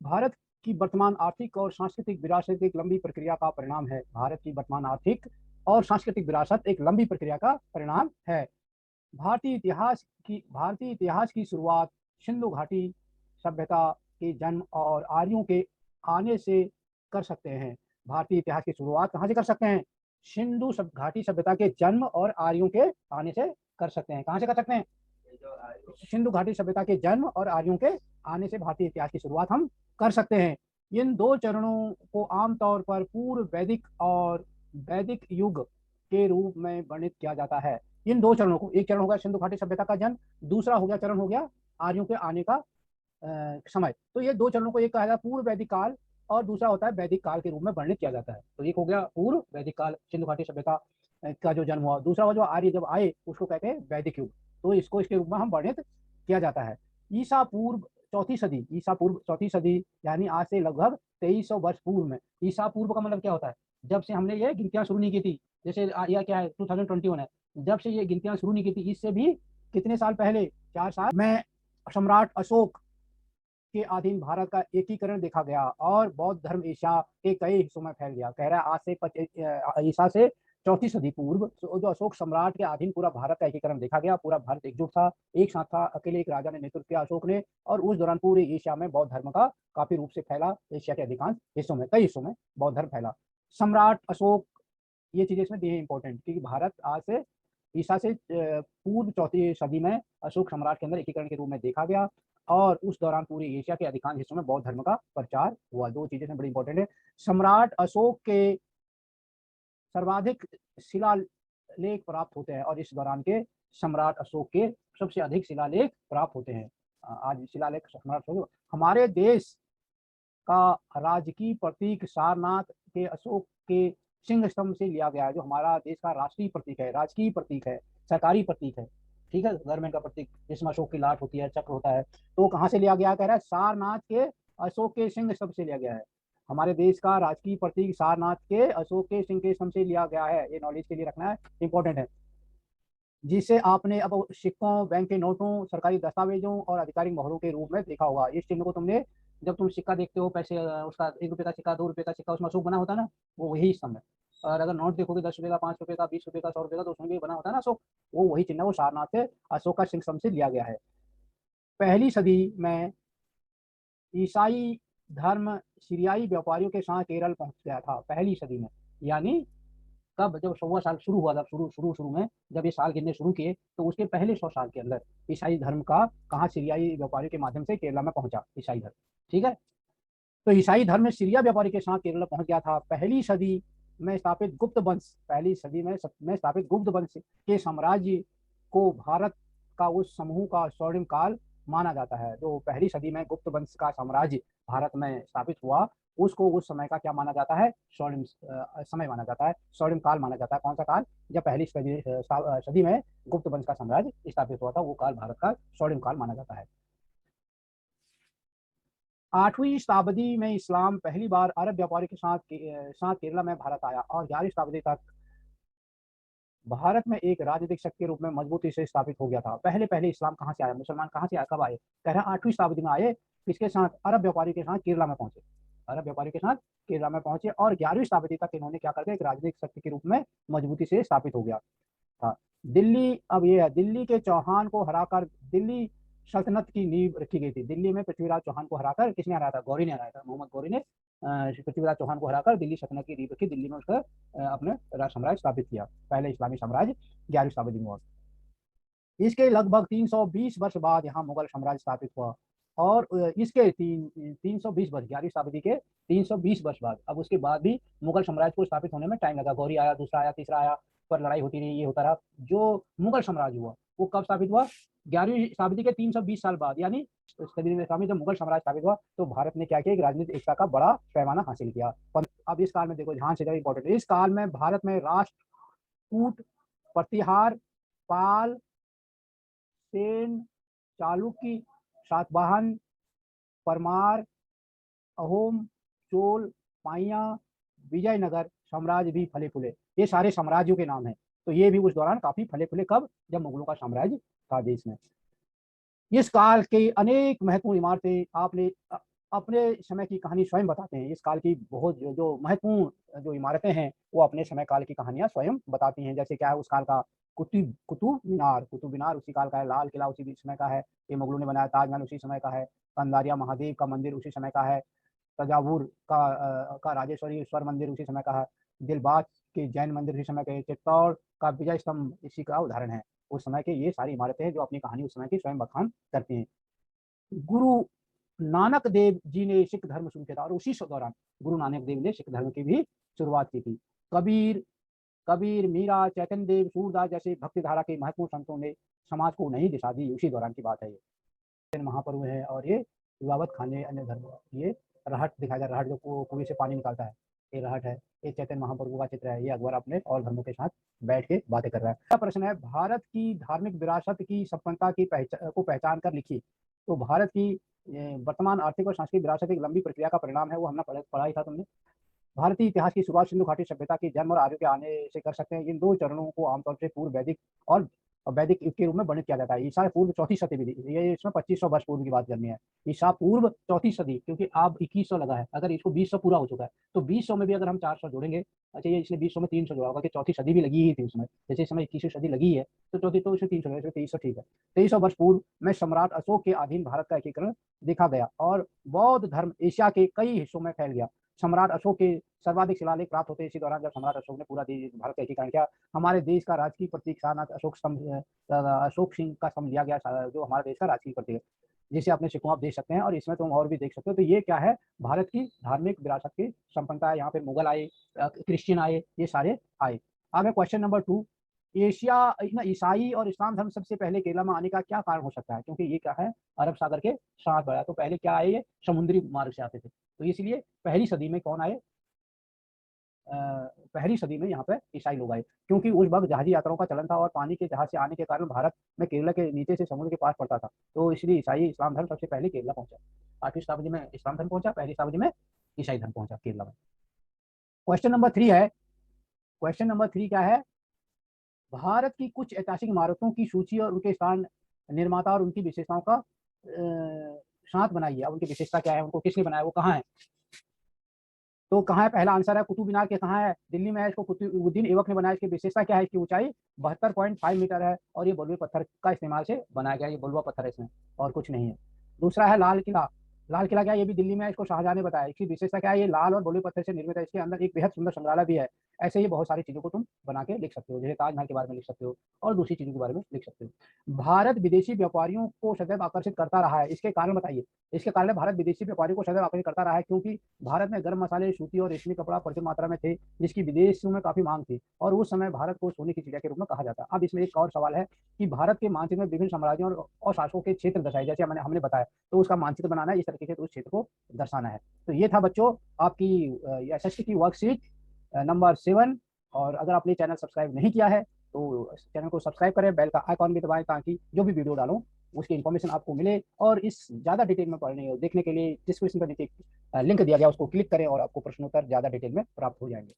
भारत की वर्तमान आर्थिक और सांस्कृतिक विरासत एक लंबी प्रक्रिया का परिणाम है। भारत की वर्तमान आर्थिक और सांस्कृतिक विरासत एक लंबी प्रक्रिया का परिणाम है। भारतीय इतिहास की शुरुआत सिंधु घाटी सभ्यता के जन्म और आर्यों के आने से कर सकते हैं। भारतीय इतिहास की शुरुआत कहाँ से कर सकते हैं? सिंधु घाटी सभ्यता के जन्म और आर्यों के आने से कर सकते हैं। कहाँ से कर सकते हैं? सिंधु घाटी सभ्यता के जन्म और आर्यों के आने से भारतीय इतिहास की शुरुआत हम कर सकते हैं। इन दो चरणों को आमतौर पर पूर्व वैदिक और वैदिक युग के रूप में वर्णित किया जाता है। इन दो चरणों को, एक चरण हो गया सिंधु घाटी सभ्यता का जन्म, दूसरा हो गया चरण हो गया आर्यों के आने का समय। तो ये दो चरणों को एक कहा जाता है पूर्व वैदिक काल और दूसरा होता है वैदिक काल के रूप में वर्णित किया जाता है। तो एक हो गया पूर्व वैदिक काल, सिंधु घाटी सभ्यता का जो जन्म हुआ, दूसरा जो आर्य जब आए उसको कहते हैं वैदिक युग। तो इसको इसके रूप में हम वर्णित किया जाता है। ईसा पूर्व चौथी सदी यानी आज से लगभग 2300 वर्ष पूर्व में। ईसा पूर्व का मतलब क्या होता है? जब से हमने ये गिनतियां शुरू नहीं की थी, जैसे यह क्या है 2021 है, जब से ये गिनतियां शुरू नहीं की थी इससे भी कितने साल पहले, 4 साल में सम्राट अशोक के अधीन भारत का एकीकरण देखा गया और बौद्ध धर्म एशिया के कई हिस्सों में फैल गया। कह रहा है आज से ईसा से चौथी सदी पूर्व जो अशोक सम्राट के अधीन पूरा भारत का एकीकरण देखा गया। पूरा भारत एकजुट था, एक साथ था, अकेले एक राजा ने नेतृत्व किया अशोक ने, और उस दौरान पूरे एशिया में बौद्ध धर्म का काफी रूप से फैला। एशिया के अधिकांश हिस्सों में, कई हिस्सों में बौद्ध धर्म फैला। सम्राट अशोक, ये चीजें इसमें दी है इंपॉर्टेंट, क्योंकि भारत आज से ईसा से पूर्व चौथी सदी में अशोक सम्राट के अंदर एकीकरण के रूप में देखा गया और उस दौरान पूरे एशिया के अधिकांश हिस्सों में बौद्ध धर्म का प्रचार हुआ। दो चीजें बड़ी इंपॉर्टेंट है। सम्राट अशोक के सर्वाधिक शिलालेख प्राप्त होते हैं और इस दौरान के सम्राट अशोक के सबसे अधिक शिलालेख प्राप्त होते हैं। आज शिलालेख सम्राट अशोक, हमारे देश का राजकीय प्रतीक सारनाथ के अशोक के सिंह स्तंभ से लिया गया है, जो हमारा देश का राष्ट्रीय प्रतीक है, राजकीय प्रतीक है, सरकारी प्रतीक है, ठीक है, गवर्नमेंट का प्रतीक, जिसमें अशोक की लाट होती है, चक्र होता है। तो कहाँ से लिया गया? कह रहा है सारनाथ के अशोक के सिंह स्तंभ से लिया गया है। हमारे देश का राजकीय प्रतीक सारनाथ के अशोक के सिंह के स्तंभ से लिया गया है। ये नॉलेज के लिए रखना है, इंपॉर्टेंट है। जिसे आपने अब सिक्कों, बैंक के नोटों, सरकारी दस्तावेजों और आधिकारिक मोहरों के रूप में देखा होगा। इस चिन्ह को तुमने, जब तुम सिक्का देखते हो, पैसे उसका 1 रुपये का सिक्का, 2 रुपये का सिक्का, उसमें अशोक बना होता है ना, वो वही स्तंभ है। और अगर नोट देखोगे 10 रुपये का, 5 रुपये का, 20 रुपये का, 100 रुपये का, तो उसमें भी बना होता है ना अशोक, वो वही चिन्ह, वो सारनाथ से अशोक का सिंह स्तंभ से लिया गया है। पहली सदी में ईसाई धर्म सीरियाई व्यापारियों के साथ केरल पहुंच गया था। पहली सदी में यानी कब? जब 100वां साल शुरू हुआ था, शुरू में जब ये साल गिनने शुरू किए, तो उसके पहले 100 साल के अंदर ईसाई धर्म का कहाँ सीरियाई व्यापारियों के माध्यम से केरला में पहुंचा ईसाई धर्म, ठीक है। तो ईसाई धर्म में सीरिया व्यापारी के साथ केरला पहुंच गया था। पहली सदी में स्थापित गुप्त वंश, पहली सदी में स्थापित गुप्त वंश के साम्राज्य को भारत का उस समूह का स्वर्णिम काल माना जाता है। जो पहली सदी में गुप्त वंश का साम्राज्य भारत में स्थापित हुआ, उसको उस समय का क्या माना जाता है? स्वर्णिम समय माना जाता है, स्वर्णिम काल माना जाता है। कौन सा काल? जब पहली सदी में गुप्त वंश का साम्राज्य स्थापित हुआ था, वो काल भारत का स्वर्णिम काल माना जाता है। 8वीं शताब्दी में इस्लाम पहली बार अरब व्यापारी के साथ केरला में भारत आया और 11वीं शताब्दी तक भारत में एक राजनीतिक शक्ति के रूप में मजबूती से स्थापित हो गया था। पहले पहले इस्लाम कहाँ से आया? मुसलमान कहाँ से आया? कब आए? कह रहे हैं 8वीं शताब्दी में आए। किसके साथ? अरब व्यापारी के साथ केरला में पहुंचे, अरब व्यापारी के साथ केरला में पहुंचे और 11वीं शताब्दी तक इन्होंने क्या कर दिया? एक राजनीतिक शक्ति के रूप में मजबूती से स्थापित हो गया था। दिल्ली, अब ये है, दिल्ली के चौहान को हराकर दिल्ली सल्तनत की नींव रखी गई थी। दिल्ली में पृथ्वीराज चौहान को हराकर, किसने हराया था? गौरी ने हराया था, मोहम्मद गौरी ने पृथ्वीराज चौहान को हराकर दिल्ली सल्तनत की नींव रखी। दिल्ली में उसका अपने राज साम्राज्य स्थापित किया, पहले इस्लामी साम्राज्य 11वीं शताब्दी में हुआ। इसके लगभग 320 वर्ष बाद यहाँ मुगल साम्राज्य स्थापित हुआ और इसके 320 वर्ष, 11वीं शताब्दी के 320 वर्ष बाद, अब उसके बाद भी मुगल साम्राज्य को स्थापित होने में टाइम लगा। गौरी आया, दूसरा आया, तीसरा आया, पर लड़ाई होती रही, ये होता रहा। जो मुगल साम्राज्य हुआ वो कब स्थापित हुआ? 11वीं शताब्दी के 320 साल बाद, यानी सदी में जब मुगल साम्राज्य स्थापित हुआ तो भारत ने क्या किया? एक राजनीतिक एकता का बड़ा पैमाना हासिल किया। अब इस काल में देखो, ध्यान से, जरा इंपॉर्टेंट, इस काल में भारत में राष्ट्रकूट, प्रतिहार, पाल, सेन, चालुक्य, सातवाहन, परमार, अहोम, चोल, पाइया, विजयनगर साम्राज्य भी फले फूले। ये सारे साम्राज्यों के नाम हैं। तो ये भी उस दौरान काफी फले फूले। कब? जब मुगलों का साम्राज्य था देश में। इस काल के अनेक महत्वपूर्ण इमारतें आपने अपने समय की कहानी स्वयं बताते हैं। इस काल की बहुत जो महत्वपूर्ण जो इमारतें हैं, वो अपने समय काल की कहानियाँ स्वयं बताती हैं। जैसे क्या है उस काल का कुतुब मीनार उसी काल का है, लाल किला उसी समय का है, ये मुगलों ने बनाया, ताजमहल उसी समय का है, कंदारिया महादेव का मंदिर उसी समय का है, तंजावुर का राजेश्वरी मंदिर उसी समय का है, दिलबाग के जैन मंदिर उसी समय के, चित्तौड़ का विजय स्तंभ इसी का उदाहरण है। उस समय के ये सारी इमारतें हैं जो अपनी कहानी उस समय की स्वयं बखान करती हैं। गुरु नानक देव जी ने सिख धर्म शुरू किया था और उसी दौरान गुरु नानक देव ने सिख धर्म की भी शुरुआत की थी। कबीर कबीर मीरा चैतन्य देव सूरदास जैसे भक्ति धारा के महत्वपूर्ण संतों ने समाज को नई दिशा दी। उसी दौरान की बात है ये महापर्व है। और ये विवावत खाने अन्य धर्म, ये रहट दिखाया जाए, रहट जो कुएं से पानी निकालता है, ये रहट है। ये चैतन्य महाप्रभु का चित्र है। ये अकबर अपने और धर्मों के साथ बैठ के बातें कर रहा है। क्या प्रश्न है, भारत की धार्मिक विरासत की संपन्नता की को पहचान कर लिखी। तो भारत की वर्तमान आर्थिक और सांस्कृतिक विरासत एक लंबी प्रक्रिया का परिणाम है। वो हमने पढ़ा ही था तुमने। भारतीय इतिहास की शुरुआत सिंधु घाटी सभ्यता के जन्म और आर्यों के आने से कर सकते हैं। इन दो चरणों को आमतौर से पूर्व वैदिक और वैदिक युग के रूप में वर्णित किया जाता है। ईसा पूर्व चौथी सदी, ये इसमें 2500 वर्ष पूर्व की बात करनी है। ईसा पूर्व चौथी सदी, क्योंकि अब 2100 लगा है, अगर इसको 2000 पूरा हो चुका है तो 2000 में भी अगर हम 400 जोड़ेंगे, अच्छा ये इसने 2000 में 300 जोड़ा होगा कि चौथी सदी भी लगी ही थी उसमें। जैसे इस समय 21वीं सदी लगी है तो चौथी तो उसमें 300 2300 ठीक है। 2300 वर्ष पूर्व में सम्राट अशोक के अधीन भारत का एकीकरण देखा गया और बौद्ध धर्म एशिया के कई हिस्सों में फैल गया। सम्राट अशोक के सर्वाधिक शिलालेख प्राप्त होते इसी दौरान जब सम्राट अशोक ने पूरा देश भारत का एकीकरण किया। हमारे देश का राजकीय प्रतीक सारनाथ अशोक सिंह का स्तंभ लिया गया, जो हमारे देश का राजकीय प्रतीक है, जिसे अपने सिक्कों आप देख सकते हैं और इसमें तुम और भी देख सकते हो। तो ये क्या है, भारत की धार्मिक विरासत की संपन्नता है। यहाँ पे मुगल आए, क्रिश्चियन आए, ये सारे आए। आगे क्वेश्चन नंबर 2, ईसाई और इस्लाम धर्म सबसे पहले केरला में आने का क्या कारण हो सकता है। क्योंकि ये क्या है, अरब सागर के साथ बढ़ा, तो पहले क्या आए, ये समुद्री मार्ग से आते थे। तो इसलिए पहली सदी में कौन आए, पहली सदी में यहाँ पे ईसाई लोग आए, क्योंकि उस वक्त जहाजी यात्राओं का चलन था और पानी के जहाज से आने के कारण भारत में केरला के नीचे से समुद्र के पास पड़ता था। तो इसलिए ईसाई इस्लाम धर्म सबसे पहले केरला पहुंचा। 8वीं शताब्दी में इस्लाम धर्म पहुंचा, पहली शताब्दी में ईसाई धर्म पहुंचा केरला में। क्वेश्चन नंबर 3 है, क्वेश्चन नंबर 3 क्या है, भारत की कुछ ऐतिहासिक इमारतों की सूची और उनके स्थान, निर्माता और उनकी विशेषताओं का साथ बनाइए। अब उनकी विशेषता क्या है, उनको किसने बनाया, वो कहाँ है। तो कहाँ है, पहला आंसर है कुतुब मीनार के कहाँ है, दिल्ली में है। इसको कुतुबुद्दीन ऐबक ने बनाया। इसकी विशेषता क्या है, इसकी ऊंचाई 72.5 मीटर है और ये बलुए पत्थर का इस्तेमाल से बनाया गया। ये बलुआ पत्थर है इसमें, और कुछ नहीं है। दूसरा है लाल किला। लाल किला क्या है, ये भी दिल्ली में है। इसको शाहजहां ने बताया। इसकी विशेषता क्या है, ये लाल और बलुए पत्थर से निर्मित है। इसके अंदर एक बेहद सुंदर संग्रहालय भी है। ऐसे ही बहुत सारी चीजों को तुम बना के लिख सकते हो, जैसे ताजमहल के बारे में लिख सकते हो और दूसरी चीजों के बारे में लिख सकते हो। भारत विदेशी व्यापारियों को सदैव आकर्षित करता रहा है, इसके कारण बताइए। इसके कारण भारत विदेशी व्यापारियों को सदैव आकर्षित करता रहा है, क्योंकि भारत में गर्म मसाले, सूती और रेशमी कपड़ा प्रचुर मात्रा में थे, जिसकी विदेशों में काफी मांग थी और उस समय भारत को सोने की चिड़िया के रूप में कहा जाता। अब इसमें एक और सवाल है कि भारत के मानचित्र में विभिन्न साम्राज्यों और शासकों के क्षेत्र दर्शाए, जैसे हमने बताया, तो उसका मानचित्र बनाना है, इस तरीके से तो उस क्षेत्र को दर्शाना है। तो ये था बच्चों आपकी एसएसटी की वर्कशीट नंबर 7। और अगर आपने चैनल सब्सक्राइब नहीं किया है तो चैनल को सब्सक्राइब करें, बेल का आइकॉन भी दबाएं, ताकि जो भी वीडियो डालूं उसकी इन्फॉर्मेशन आपको मिले। और इस ज़्यादा डिटेल में पढ़ने और देखने के लिए डिस्क्रिप्शन पर नीचे लिंक दिया गया, उसको क्लिक करें और आपको प्रश्नोत्तर ज़्यादा डिटेल में प्राप्त हो जाएंगे।